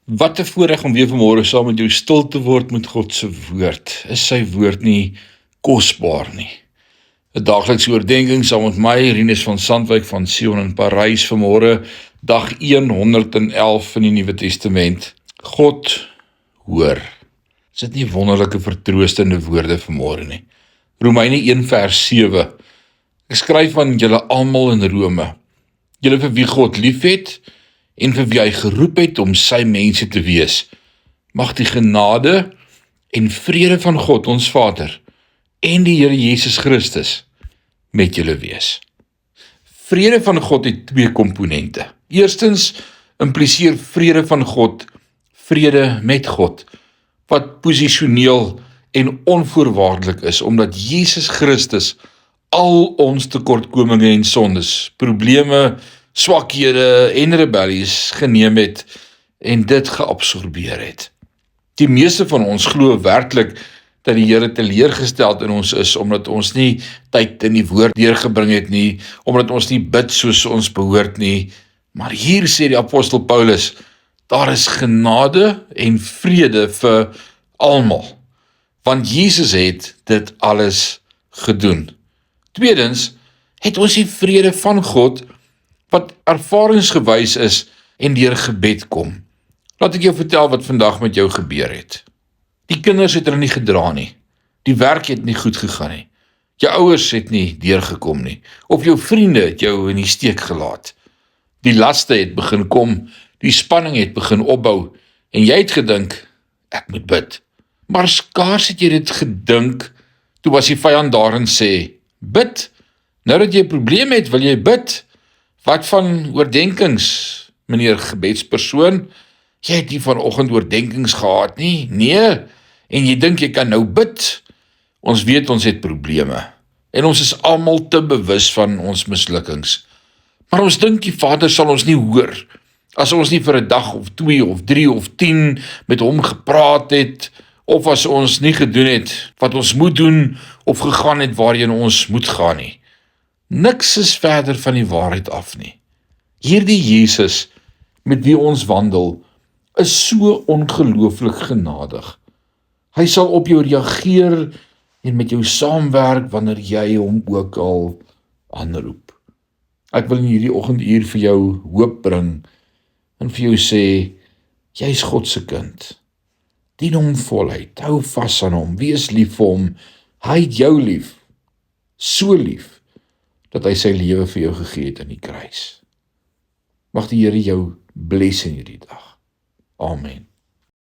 Wat 'n voorreg om weer vanmôre saam met jou stil te word met God se woord. Is sy woord nie kosbaar nie? 'n Daaglikse oordeenking saam met my, Rinus van Sandwyk van Sion in Parys vanmôre, dag 111 in die Nuwe Testament. God hoor. Is dit nie wonderlike vertroostende woorde vanmôre nie? Romeine 1 vers 7. Ek skryf aan julle almal in Rome, julle vir wie God liefhet en vir wie hy geroep het om sy mense te wees. Mag die genade en vrede van God ons Vader en die Here Jesus Christus met julle wees. Vrede van God het twee komponente. Eerstens impliseer vrede van God vrede met God, wat posisioneel en onvoorwaardelik is, omdat Jesus Christus al ons tekortkominge en sondes, probleme, swakhede en rebellies geneem het en dit geabsorbeer het. Die meeste van ons glo werklik dat die Here teleurgesteld in ons is, omdat ons nie tyd in die woord deurgebring het nie, omdat ons nie bid soos ons behoort nie. Maar hier sê die apostel Paulus, daar is genade en vrede vir almal, want Jesus het dit alles gedoen. Tweedens, het ons die vrede van God, wat ervaringsgewys is en deur gebed kom. Laat ek jou vertel wat vandag met jou gebeur het. Die kinders het hulle nie gedra nie. Die werk het nie goed gegaan nie. Jou ouers het nie deurgekom nie. Of jou vriende het jou in die steek gelaat. Die laste het begin kom, die spanning het begin opbou, en jy het gedink, ek moet bid. Maar skaars het jy dit gedink, toe was die vyand daar en sê, bid. Nou dat jy 'n probleem het, wil jy bid. Wat van oordenkings, meneer gebedspersoon? Jy het nie vanoggend oordenkings gehad nie, nee, en jy dink jy kan nou bid. Ons weet ons het probleme, en ons is almal te bewus van ons mislukkings. Maar ons dink die Vader sal ons nie hoor, as ons nie vir 'n dag of 2 of 3 of 10 met hom gepraat het, of as ons nie gedoen het wat ons moet doen, of gegaan het waarheen ons moet gaan nie. Niks is verder van die waarheid af nie. Hierdie Jesus, met wie ons wandel, is so ongelooflik genadig. Hy sal op jou reageer en met jou saamwerk wanneer jy hom ook al aanroep. Ek wil in hierdie oggenduur vir jou hoop bring en vir jou sê, jy is God se kind. Dien hom voluit, hou vas aan hom, wees lief vir hom. Hy het jou lief, so lief, dat hy sy lewe vir jou gegee het aan die kruis. Mag die Here jou bless in hierdie dag. Amen.